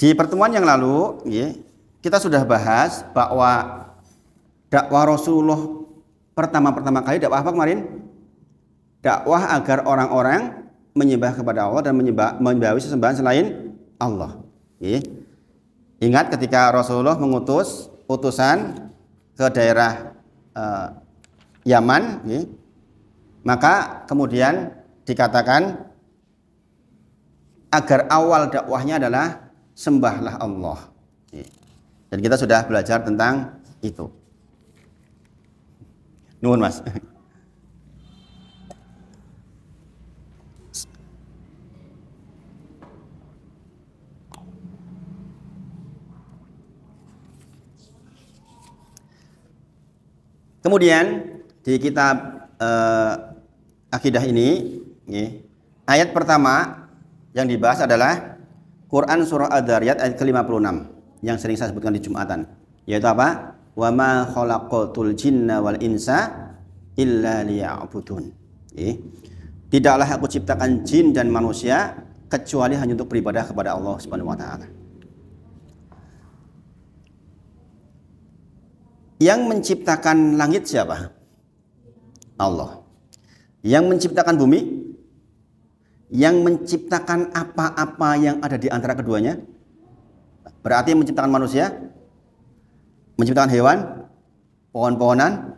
Di pertemuan yang lalu, kita sudah bahas bahwa dakwah Rasulullah pertama kali dakwah apa kemarin? Dakwah agar orang-orang menyembah kepada Allah dan menyembahi sesembahan selain Allah. Ingat ketika Rasulullah mengutus utusan ke daerah Yaman, maka kemudian dikatakan agar awal dakwahnya adalah sembahlah Allah. Dan kita sudah belajar tentang itu. Nuhun Mas. Kemudian di kitab akidah ini, ayat pertama yang dibahas adalah Quran surah Ad-Dzariyat ayat ke-56 yang sering saya sebutkan di Jumatan, yaitu apa? Wa ma khalaqatul jinna wal insa illa liya'budun. Tidaklah aku ciptakan jin dan manusia kecuali hanya untuk beribadah kepada Allah Subhanahu wa taala. Yang menciptakan langit siapa? Allah. Yang menciptakan bumi? Yang menciptakan apa-apa yang ada di antara keduanya? Berarti yang menciptakan manusia, menciptakan hewan, pohon-pohonan,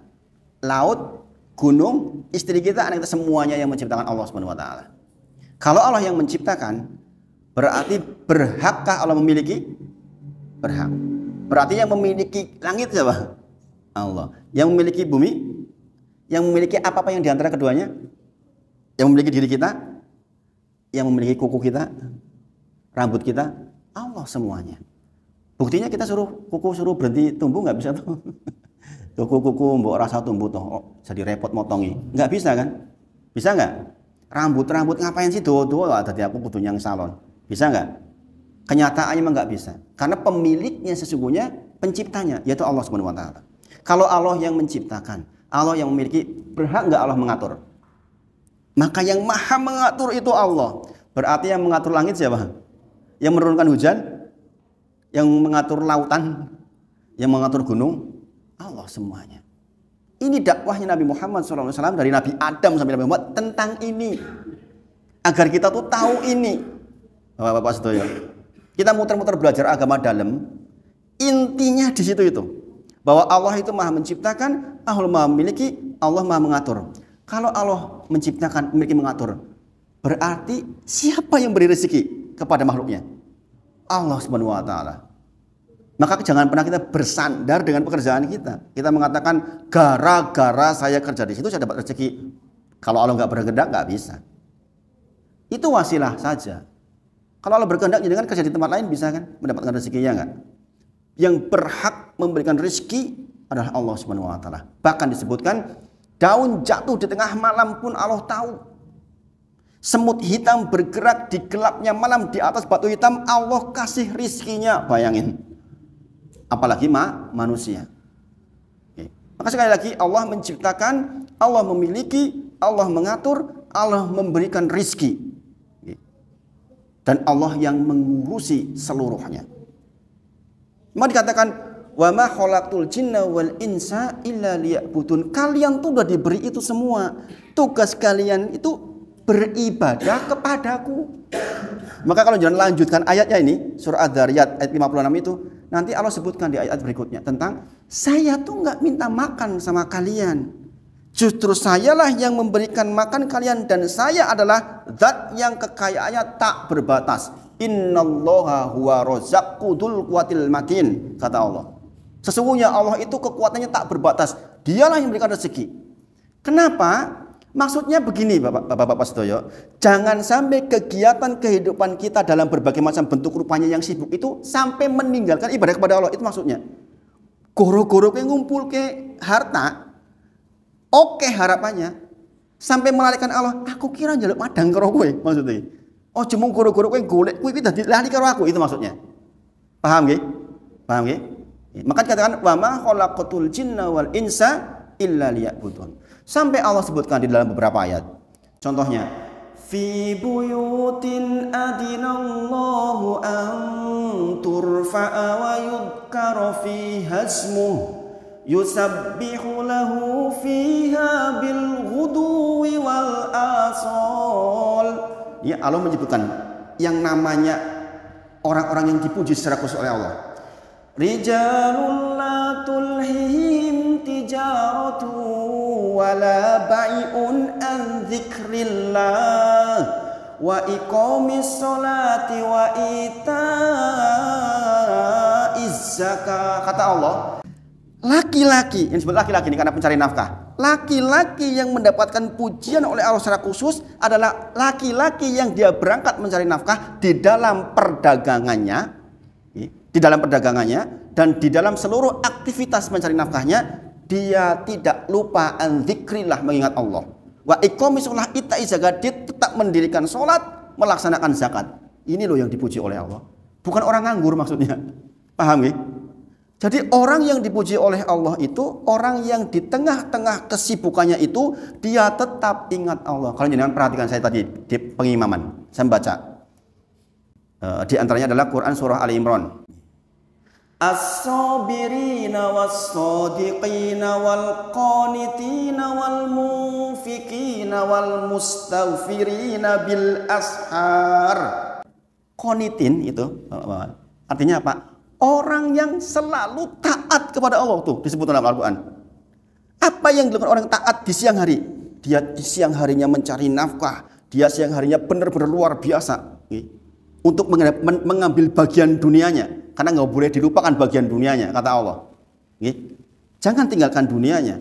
laut, gunung, istri kita, anak kita, semuanya yang menciptakan Allah Subhanahu wa taala. Kalau Allah yang menciptakan, berarti berhakkah Allah memiliki? Berhak. Berarti yang memiliki langit siapa? Allah. Yang memiliki bumi, yang memiliki apa-apa yang di antara keduanya, yang memiliki diri kita, yang memiliki kuku kita, rambut kita, Allah semuanya. Buktinya kita kuku suruh berhenti tumbuh nggak bisa tuh. Kuku mbok rasa tumbuh tuh, jadi repot motongi. Nggak bisa kan? Bisa nggak? Rambut ngapain sih tuh tadi aku kudu nyang salon. Bisa nggak? Kenyataannya memang nggak bisa. Karena pemiliknya sesungguhnya penciptanya, yaitu Allah Subhanahu wa taala. Kalau Allah yang menciptakan, Allah yang memiliki, berhak nggak Allah mengatur? Maka yang maha mengatur itu Allah. Berarti yang mengatur langit siapa? Yang menurunkan hujan? Yang mengatur lautan? Yang mengatur gunung? Allah semuanya. Ini dakwahnya Nabi Muhammad SAW dari Nabi Adam sampai Nabi Muhammad tentang ini. Agar kita tuh tahu ini. Bapak-bapak sedoyo. Kita muter-muter belajar agama dalam. Intinya di situ itu. Bahwa Allah itu maha menciptakan, Allah maha memiliki, Allah maha mengatur. Kalau Allah menciptakan, memiliki, mengatur, berarti siapa yang beri rezeki kepada makhluknya? Allah Subhanahu wa taala. Maka jangan pernah kita bersandar dengan pekerjaan kita. Kita mengatakan gara-gara saya kerja di situ saya dapat rezeki. Kalau Allah nggak berkehendak nggak bisa. Itu wasilah saja. Kalau Allah berkehendak, jangan kerja di tempat lain bisa kan mendapatkan rezekinya nggak? Yang berhak memberikan rezeki adalah Allah Subhanahu wa taala. Bahkan disebutkan daun jatuh di tengah malam pun Allah tahu. Semut hitam bergerak di gelapnya malam di atas batu hitam, Allah kasih rizkinya. Bayangin. Apalagi manusia. Maka sekali lagi Allah menciptakan, Allah memiliki, Allah mengatur, Allah memberikan rizki. Dan Allah yang mengurusi seluruhnya. Maka dikatakan wa ma khalaqtul jinna wal insa illa liya'budun. Kalian tuh udah diberi itu semua. Tugas kalian itu beribadah kepadaku. Maka kalau jangan lanjutkan ayatnya ini, surah Ad-Dzariyat ayat 56 itu, nanti Allah sebutkan di ayat berikutnya tentang saya tuh nggak minta makan sama kalian. Justru sayalah yang memberikan makan kalian dan saya adalah zat yang kekayaannya tak berbatas. Innallaha huwa razzaqu dzul quwwatil matin, kata Allah. Sesungguhnya Allah itu kekuatannya tak berbatas. Dialah yang memberikan rezeki. Kenapa? Maksudnya begini Bapak-bapak sedoyo. Jangan sampai kegiatan kehidupan kita dalam berbagai macam bentuk rupanya yang sibuk itu sampai meninggalkan ibadah kepada Allah. Itu maksudnya. Goro-goro ke ngumpul ke harta. Oke harapannya. Sampai melarikan Allah. Aku kira njaluk madang karo kowe maksudnya. Oh cuma goro-goro kowe golek kowe iki dadi lali karo aku, itu maksudnya. Paham nggih? Paham nggih? Maka dikatakan wa ma khalaqatul jinna wal insa illa liya'budun. Sampai Allah sebutkan di dalam beberapa ayat. Contohnya, fi buyutin adinallahu an turfa'a wa yudhkara fiha ismuh yusabbihu lahu fiha bil ghuduwi wal asal. Ya, Allah menyebutkan yang namanya orang-orang yang dipuji secara khusus oleh Allah. Rijalul la tulhihim tijaratu wala bai'un an dzikrillah wa iqamis sholati wa itaiz zakah. Kata Allah, laki-laki, yang disebut laki-laki ini karena pencari nafkah, laki-laki yang mendapatkan pujian oleh Allah secara khusus adalah laki-laki yang dia berangkat mencari nafkah di dalam perdagangannya, dan di dalam seluruh aktivitas mencari nafkahnya dia tidak lupa an dzikrillah, mengingat Allah. Wa iqamis shalah itaiz zakat, dia tetap mendirikan sholat, melaksanakan zakat. Ini loh yang dipuji oleh Allah, bukan orang nganggur maksudnya. Paham ya? Jadi orang yang dipuji oleh Allah itu orang yang di tengah-tengah kesibukannya itu dia tetap ingat Allah. Kalau jangan perhatikan saya tadi di pengimaman, saya baca di antaranya adalah Quran surah Ali Imran. As-sabirina was-sadiqina wal-qanitina wal-munfikina wal-mustaghfirina bil ashar. Qanitin itu artinya apa? Orang yang selalu taat kepada Allah, tuh disebut dalam Al-Quran. Apa yang dilakukan orang taat di siang hari? Dia di siang harinya mencari nafkah, dia siang harinya benar-benar luar biasa untuk mengambil bagian dunianya. Karena nggak boleh dilupakan bagian dunianya, kata Allah. Jangan tinggalkan dunianya.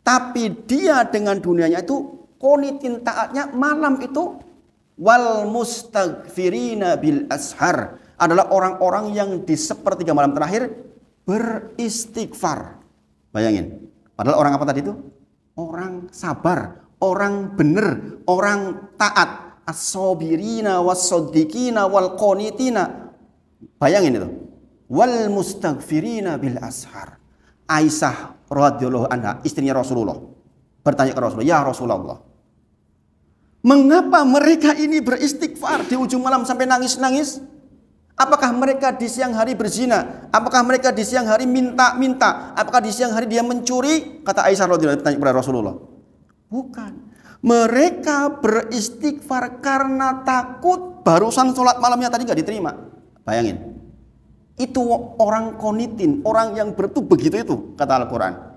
Tapi dia dengan dunianya itu qanitin, taatnya malam itu wal mustaghfirina bil ashar, adalah orang-orang yang di sepertiga malam terakhir beristighfar. Bayangin. Padahal orang apa tadi itu? Orang sabar, orang benar, orang taat. As-sabirina was-sadiqina wal-qanitina. Bayangin itu. Wal mustaghfirina bil ashar. Aisyah radhiyallahu anha, istrinya Rasulullah, bertanya ke Rasulullah, "Ya Rasulullah, mengapa mereka ini beristighfar di ujung malam sampai nangis-nangis? Apakah mereka di siang hari berzina? Apakah mereka di siang hari minta-minta? Apakah di siang hari dia mencuri?" Kata Aisyah radhiyallahu anha bertanya kepada Rasulullah, "Bukan. Mereka beristighfar karena takut barusan sholat malamnya tadi nggak diterima." Bayangin. Itu orang qanitin, orang yang begitu itu kata Al-Quran.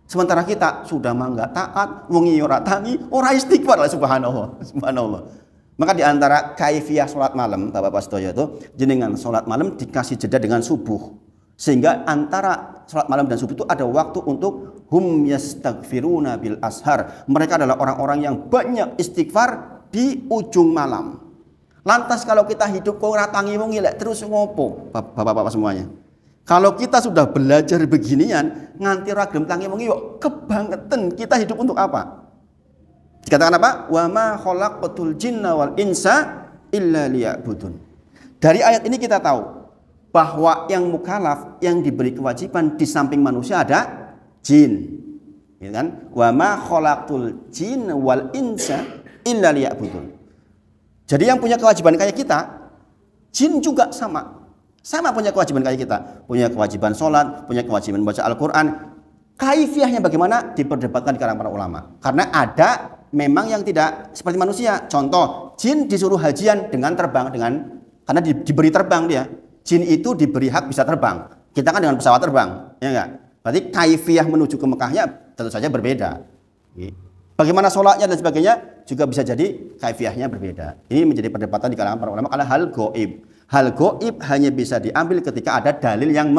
Sementara kita sudah mah nggak taat, wengi ora tangi, ora istighfar lah, subhanallah. Maka di antara kaifiyah sholat malam, Bapak-bapak sedaya itu, jenengan sholat malam dikasih jeda dengan subuh. Sehingga antara sholat malam dan subuh itu ada waktu untuk hum yastaghfiruna bil ashar. Mereka adalah orang-orang yang banyak istighfar di ujung malam. Lantas kalau kita hidup kok ora tangi wong elek terus ngopo? Bapak-bapak semuanya. Kalau kita sudah belajar beginian nganti ora gelem tangi wong yo kebangetan, kita hidup untuk apa? Dikatakan apa? Wa ma khalaqatul jinna wal insa illa liya'budun. Dari ayat ini kita tahu bahwa yang mukallaf, yang diberi kewajiban di samping manusia ada jin. Ya kan? Wa ma khalaqatul jinna wal insa illa liya'budun. Jadi yang punya kewajiban kayak kita, jin juga sama punya kewajiban kayak kita, punya kewajiban sholat, punya kewajiban baca Al-Quran. Kaifiyahnya bagaimana diperdebatkan di kalangan para ulama. Karena ada memang yang tidak seperti manusia. Contoh, jin disuruh hajian dengan terbang, karena diberi terbang dia. Jin itu diberi hak bisa terbang. Kita kan dengan pesawat terbang, ya enggak? Berarti kaifiyah menuju ke Mekahnya tentu saja berbeda. Bagaimana sholatnya dan sebagainya juga bisa jadi kaifiyahnya berbeda. Ini menjadi perdebatan di kalangan para ulama. Kalau hal goib, hanya bisa diambil ketika ada dalil yang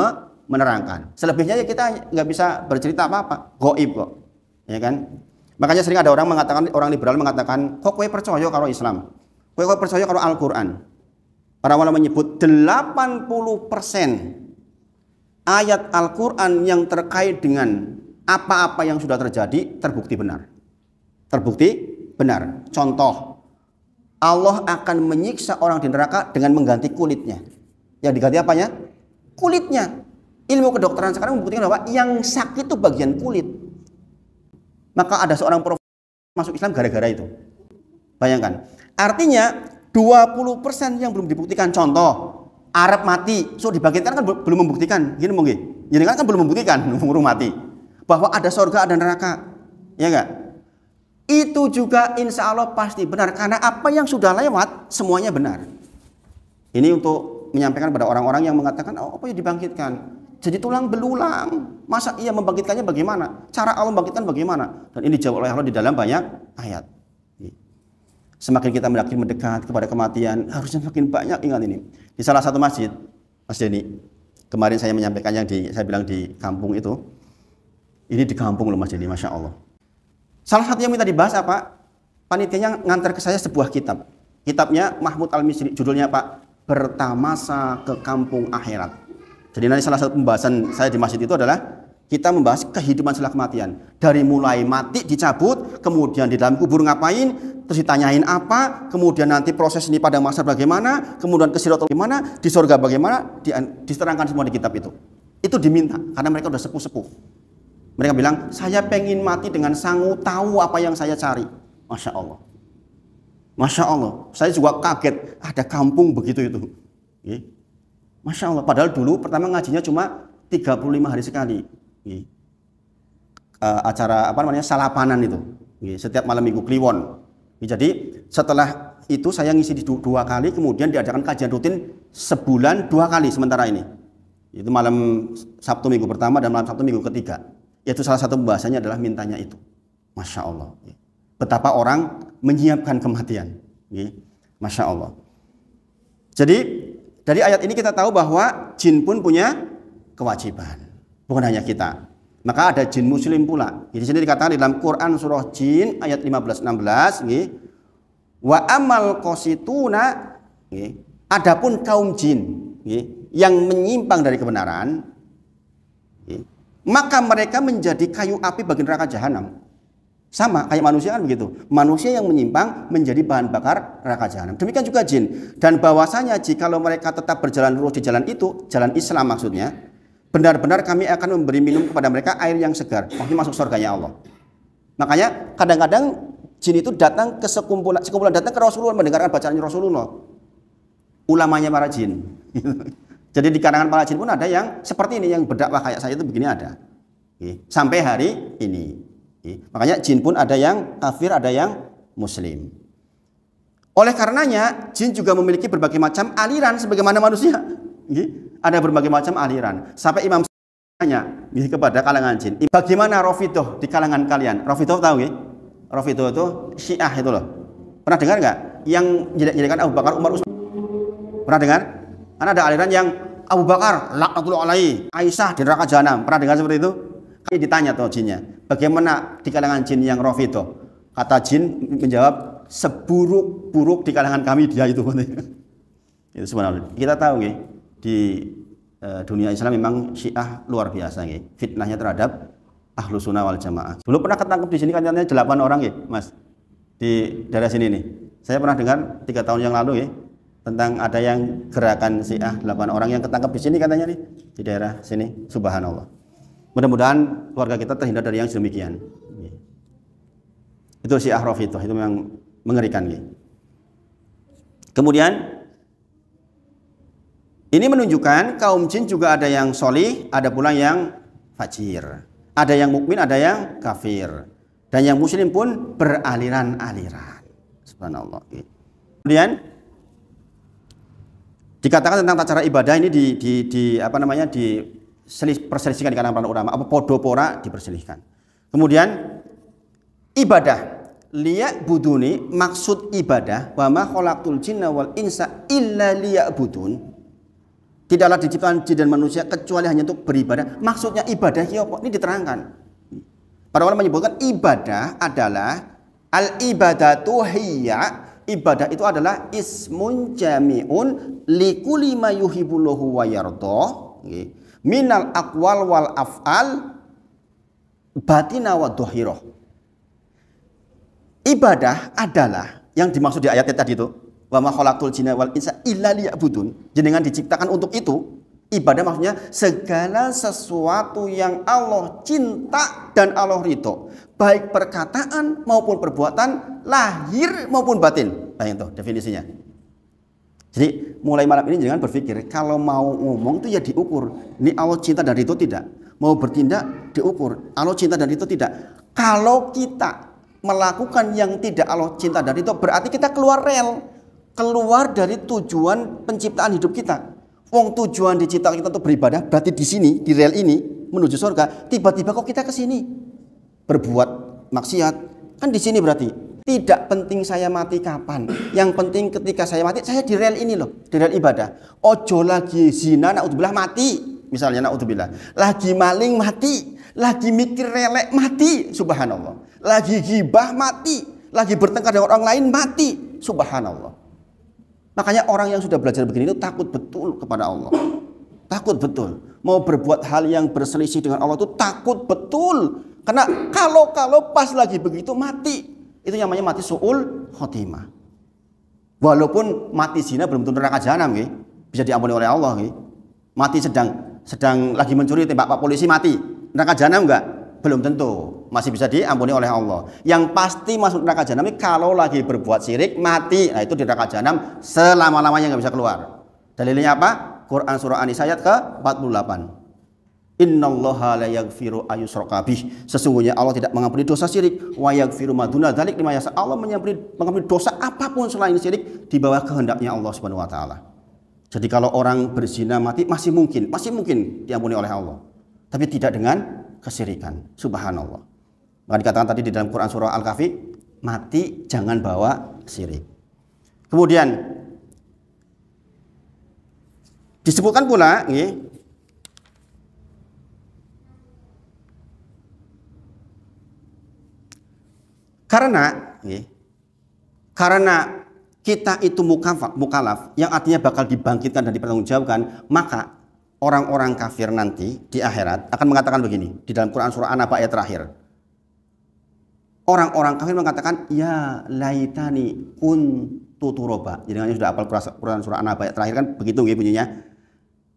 menerangkan. Selebihnya ya kita nggak bisa bercerita apa-apa. Goib kok, ya kan? Makanya sering ada orang liberal mengatakan, kok kowe percaya kalau Islam, kowe percaya kalau Al-Quran. Para ulama menyebut 80% ayat Al-Quran yang terkait dengan apa-apa yang sudah terjadi terbukti benar. Contoh, Allah akan menyiksa orang di neraka dengan mengganti kulitnya. Yang diganti apanya? Kulitnya. Ilmu kedokteran sekarang membuktikan bahwa yang sakit itu bagian kulit. Maka ada seorang profesor masuk Islam gara-gara itu. Bayangkan. Artinya 20% yang belum dibuktikan. Contoh, Arab mati, so dibangkitkan kan belum membuktikan, gini mungkin. Jadi kan belum membuktikan urung mati bahwa ada surga ada neraka, ya enggak? Itu juga insya Allah pasti benar karena apa yang sudah lewat semuanya benar. Ini untuk menyampaikan pada orang-orang yang mengatakan oh apa ya dibangkitkan, jadi tulang belulang, masa iya membangkitkannya bagaimana? Cara Allah membangkitkan bagaimana? Dan ini dijawab oleh Allah di dalam banyak ayat. Semakin kita makin mendekat kepada kematian, harusnya semakin banyak ingat ini. Di salah satu masjid, Mas Denny, kemarin saya menyampaikan yang saya bilang di kampung itu, ini di kampung loh Mas Denny, Masya Allah. Salah satu yang minta dibahas apa? Panitianya ngantar ke saya sebuah kitab. Kitabnya Mahmud Al-Misri, judulnya Pak, Bertamasa ke Kampung Akhirat. Jadi nanti salah satu pembahasan saya di masjid itu adalah kita membahas kehidupan setelah kematian. Dari mulai mati dicabut, kemudian di dalam kubur ngapain, terus ditanyain apa, kemudian nanti proses ini pada masa bagaimana, kemudian ke Siratul bagaimana, di surga bagaimana, diterangkan semua di kitab itu. Itu diminta karena mereka udah sepuh-sepuh. Mereka bilang, saya pengen mati dengan sangu, tahu apa yang saya cari. Masya Allah. Masya Allah. Saya juga kaget, ada kampung begitu itu. Masya Allah. Padahal dulu pertama ngajinya cuma 35 hari sekali. Acara apa namanya salapanan itu. Setiap malam minggu Kliwon. Jadi setelah itu saya ngisi di 2 kali, kemudian diadakan kajian rutin sebulan 2 kali sementara ini. Itu malam Sabtu minggu pertama dan malam Sabtu minggu ketiga. Yaitu salah satu pembahasannya adalah mintanya itu. Masya Allah. Betapa orang menyiapkan kematian. Masya Allah. Jadi dari ayat ini kita tahu bahwa jin pun punya kewajiban. Bukan hanya kita. Maka ada jin muslim pula. Di sini dikatakan di dalam Quran surah Jin ayat 15-16. Wa amal qasituna. Adapun kaum jin yang menyimpang dari kebenaran, maka mereka menjadi kayu api bagi neraka jahanam. Sama kayak manusia kan begitu. Manusia yang menyimpang menjadi bahan bakar neraka jahanam. Demikian juga jin. Dan bahwasanya jikalau mereka tetap berjalan lurus di jalan itu, jalan Islam maksudnya, benar-benar kami akan memberi minum kepada mereka air yang segar. Maksudnya masuk surganya Allah. Makanya kadang-kadang jin itu datang ke sekumpulan datang ke Rasulullah mendengarkan bacaan Rasulullah. Ulamanya para jin. Jadi di kalangan para jin pun ada yang seperti ini, yang berdakwah kayak saya itu begini ada. Sampai hari ini. Makanya jin pun ada yang kafir, ada yang muslim. Oleh karenanya jin juga memiliki berbagai macam aliran sebagaimana manusia. Ada berbagai macam aliran. Sampai Imam tanya kepada kalangan jin, bagaimana Rafidhah di kalangan kalian? Rafidhah tahu nggih? Rafidhah itu Syiah itu loh. Pernah dengar nggak? Yang menjadikan Abu Bakar, Umar, Utsman. Pernah dengar? Karena ada aliran yang Abu Bakar laknatullah alaihi, Aisyah di neraka jahanam. Pernah dengar seperti itu? Kami ditanya tuh jinnya, bagaimana di kalangan jin yang Rafidhah? Kata jin menjawab, seburuk-buruk di kalangan kami dia itu. Itu subhanallah. Kita tahu nggih, di dunia Islam memang Syiah luar biasa nggih. Fitnahnya terhadap Ahlus Sunnah wal Jamaah. Dulu pernah ketangkep di sini katanya 8 orang nggih, Mas. Di daerah sini nih. Saya pernah dengar 3 tahun yang lalu nggih, tentang ada yang gerakan Syiah 8 orang yang ketangkep di sini katanya nih, di daerah sini. Subhanallah. Mudah-mudahan keluarga kita terhindar dari yang sedemikian. Itu Syiah Rafidhah, itu memang mengerikan nggih. Kemudian ini menunjukkan kaum jin juga ada yang solih, ada pula yang fajir. Ada yang mukmin, ada yang kafir. Dan yang muslim pun beraliran-aliran. Subhanallah. Kemudian dikatakan tentang tata cara ibadah ini diperselisihkan di kalangan para ulama. Apa podopora diperselisihkan. Kemudian ibadah liya'buduni, maksud ibadah wa ma khalaqtul jinna wal insa illa liya'budun. Tidaklah diciptakan jin dan manusia kecuali hanya untuk beribadah. Maksudnya ibadah ini diterangkan. Para ulama menyebutkan ibadah adalah al-ibadatu hiya, ibadah itu adalah ismun jami'un likulli ma yuhibbullahu wa yardha minal aqwal wal af'al batina wa dhahirah. Ibadah adalah yang dimaksud di ayat tadi itu, wa ma khalaqtul jinna wal insa illa liya'budun. Jenengan diciptakan untuk itu. Ibadah maksudnya segala sesuatu yang Allah cinta dan Allah ridho, baik perkataan maupun perbuatan, lahir maupun batin. Nah itu definisinya. Jadi mulai malam ini jangan berpikir kalau mau ngomong itu ya diukur. Ini Allah cinta dan itu tidak. Mau bertindak diukur. Allah cinta dan itu tidak. Kalau kita melakukan yang tidak Allah cinta dan itu berarti kita keluar rel. Keluar dari tujuan penciptaan hidup kita. Wong tujuan diciptakan kita untuk beribadah berarti di sini, di rel ini menuju surga. Tiba-tiba kok kita ke sini berbuat maksiat. Kan di sini berarti tidak penting saya mati kapan. Yang penting ketika saya mati, saya di rel ini loh, di rel ibadah. Ojo lagi zina, naudzubillah mati. Misalnya naudzubillah. Lagi maling mati. Lagi mikir relek mati. Subhanallah. Lagi gibah mati. Lagi bertengkar dengan orang lain mati. Subhanallah. Makanya orang yang sudah belajar begini itu takut betul kepada Allah. Takut betul. Mau berbuat hal yang berselisih dengan Allah itu takut betul. Karena kalau pas lagi begitu mati. Itu namanya mati su'ul khotimah. Walaupun mati zina belum tentu neraka jahanam, bisa diampuni oleh Allah. Mati sedang lagi mencuri tembak Pak polisi mati, neraka jahanam enggak? Belum tentu, masih bisa diampuni oleh Allah. Yang pasti masuk neraka jahanam kalau lagi berbuat syirik mati, nah itu di neraka jahanam selama-lamanya nggak bisa keluar. Dalilnya apa? Quran surah An-Nisa ayat ke-48. Innallaha la yaghfiru ayyushraka bih. Sesungguhnya Allah tidak mengampuni dosa syirik. Wa yaghfiru ma duna dzalik liman yasha. Allah mengampuni dosa apapun selain syirik di bawah kehendaknya Allah Subhanahu wa taala. Jadi kalau orang berzina mati masih mungkin diampuni oleh Allah. Tapi tidak dengan kesyirikan. Subhanallah. Maka dikatakan tadi di dalam Quran surah Al-Kahfi, mati jangan bawa syirik. Kemudian disebutkan pula karena kita itu mukallaf yang artinya bakal dibangkitkan dan dipertanggungjawabkan, maka orang-orang kafir nanti di akhirat akan mengatakan begini di dalam Quran surah An-Naba ayat terakhir. Orang-orang kafir mengatakan ya laitani kuntu turoba. Jadi sudah hafal Quran surah An-Naba ayat terakhir kan begitu bunyinya.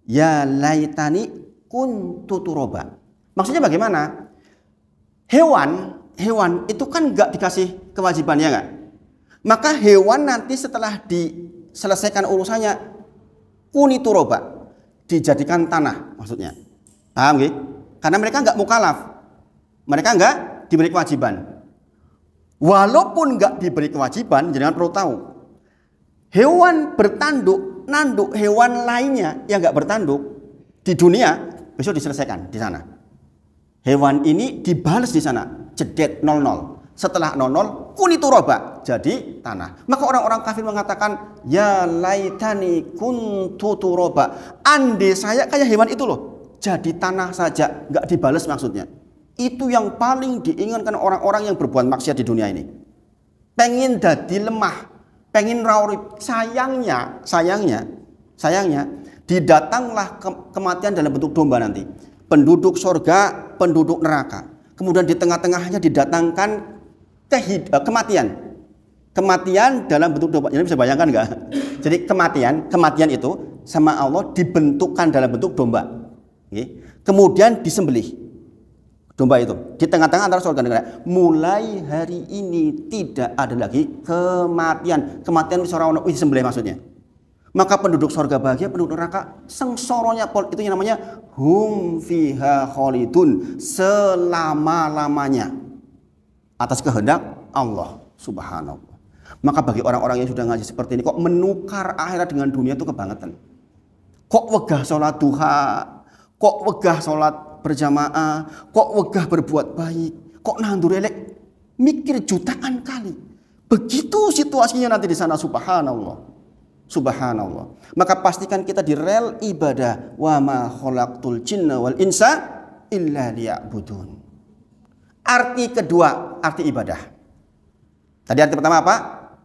Ya laitani kuntu turoba. Maksudnya bagaimana? Hewan itu kan nggak dikasih kewajiban, ya nggak? Maka hewan nanti setelah diselesaikan urusannya kuni turoba, dijadikan tanah maksudnya. Paham nggih? Karena mereka nggak mukallaf, mereka nggak diberi kewajiban. Walaupun nggak diberi kewajiban, jangan perlu tahu. Hewan bertanduk, nanduk hewan lainnya yang nggak bertanduk di dunia besok diselesaikan di sana. Hewan ini dibalas di sana. Jedet 00. Setelah 00 kuni turoba, jadi tanah. Maka orang-orang kafir mengatakan ya laitani kuntu turoba. Andai saya kayak hewan itu loh, jadi tanah saja, nggak dibalas maksudnya. Itu yang paling diinginkan orang-orang yang berbuat maksiat di dunia ini. Pengen dadi lemah, pengen raurip. Sayangnya didatanglah kematian dalam bentuk domba nanti. Penduduk surga, penduduk neraka. Kemudian di tengah-tengahnya didatangkan kematian dalam bentuk domba. Ini bisa bayangkan nggak? Jadi kematian itu sama Allah dibentukkan dalam bentuk domba. Kemudian disembelih domba itu di tengah-tengah antara surga dan neraka. Mulai hari ini tidak ada lagi kematian. Kematian seorang disembelih maksudnya. Maka penduduk surga bahagia, penduduk neraka sengsoronya itu yang namanya hum fiha khalidun, selama-lamanya atas kehendak Allah Subhanallah. Maka bagi orang-orang yang sudah ngaji seperti ini, kok menukar akhirat dengan dunia itu kebangetan. Kok wegah sholat duha, kok wegah sholat berjamaah, kok wegah berbuat baik, kok nandur elek, mikir jutaan kali. Begitu situasinya nanti di sana. Subhanallah. Maka pastikan kita di rel ibadah. Wa ma khalaqtul jinna wal insa illa liya'budun. Arti kedua, arti ibadah. Tadi arti pertama apa?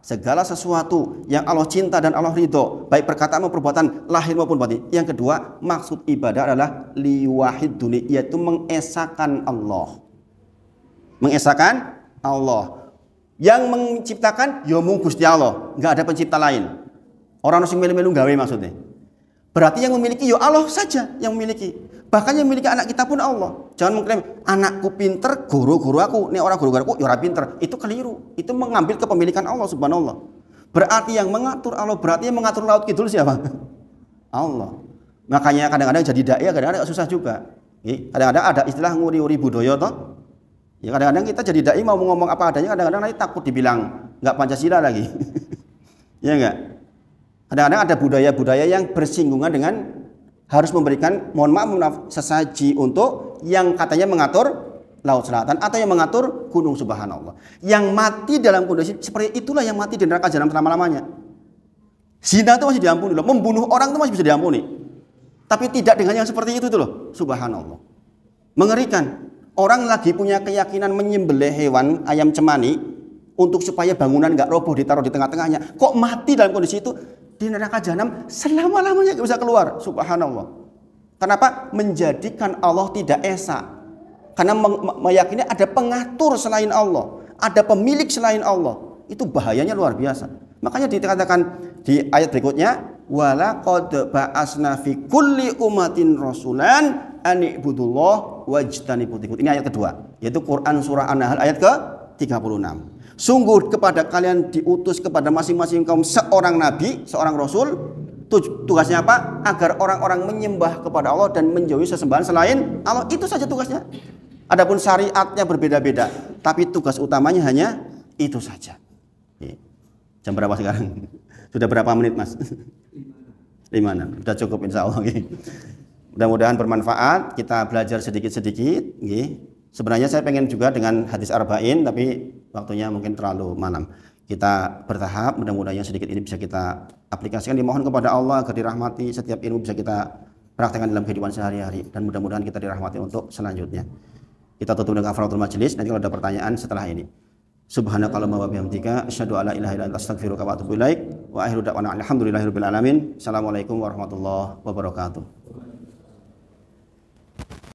Segala sesuatu yang Allah cinta dan Allah ridho, baik perkataan maupun perbuatan, lahir maupun batin. Yang kedua, maksud ibadah adalah liwahiduni, yaitu mengesahkan Allah. Mengesahkan Allah. Yang menciptakan ya mung Gusti Allah, enggak ada pencipta lain. Orang sing melu-melu gawe maksudnya. Berarti yang memiliki ya Allah saja yang memiliki. Bahkan yang memiliki anak kita pun Allah. Jangan mengklaim anakku pinter, guru-guru aku. Nih orang guru-guru aku ya ora pinter. Itu keliru. Itu mengambil kepemilikan Allah Subhanallah. Berarti yang mengatur Allah, berarti yang mengatur laut kidul siapa? Allah. Makanya kadang-kadang jadi dai kadang-kadang susah juga. Kadang-kadang ada istilah nguri-uri budaya toh. Ya kadang-kadang kita jadi dai mau ngomong apa adanya, kadang-kadang nanti takut dibilang nggak Pancasila lagi. Ya enggak? Kadang-kadang ada budaya-budaya yang bersinggungan dengan harus memberikan, mohon maaf, sesaji untuk yang katanya mengatur laut selatan atau yang mengatur gunung, subhanallah. Yang mati dalam kondisi seperti itulah yang mati di neraka jahanam selama-lamanya. Zina itu masih diampuni loh, membunuh orang itu masih bisa diampuni. Tapi tidak dengan yang seperti itu tuh loh, subhanallah. Mengerikan. Orang lagi punya keyakinan menyembelih hewan ayam cemani untuk supaya bangunan nggak roboh ditaruh di tengah-tengahnya. Kok mati dalam kondisi itu di neraka jahanam selama-lamanya nggak bisa keluar, subhanallah. Kenapa? Menjadikan Allah tidak esa. Karena meyakini ada pengatur selain Allah, ada pemilik selain Allah. Itu bahayanya luar biasa. Makanya dikatakan di ayat berikutnya, walaqad ba'asna fi kulli ummatin rasulan an ibudullah wajtanibut taghut. Ini ayat kedua, yaitu Quran surah An-Nahl ayat ke-36. Sungguh kepada kalian diutus kepada masing-masing kaum seorang nabi, seorang rasul. Tugasnya apa? Agar orang-orang menyembah kepada Allah dan menjauhi sesembahan selain Allah. Itu saja tugasnya. Adapun syariatnya berbeda-beda, tapi tugas utamanya hanya itu saja. Jam berapa sekarang? Sudah berapa menit, Mas? 5. Sudah cukup insya Allah. Mudah-mudahan bermanfaat. Kita belajar sedikit-sedikit. Sebenarnya saya pengen juga dengan hadis arba'in, tapi waktunya mungkin terlalu malam. Kita bertahap, mudah-mudahan yang sedikit ini bisa kita aplikasikan. Dimohon kepada Allah agar dirahmati, setiap ilmu bisa kita praktekkan dalam kehidupan sehari-hari, dan mudah-mudahan kita dirahmati untuk selanjutnya. Kita tutup dengan kafaratul majelis. Nanti kalau ada pertanyaan setelah ini. Subhanakallahumma wa bihamdika asyhadu an la ilaha illa anta astaghfiruka wa atubu ilaik. Wa akhiru da'wana alhamdulillahirabbil alamin. Assalamualaikum warahmatullahi wabarakatuh.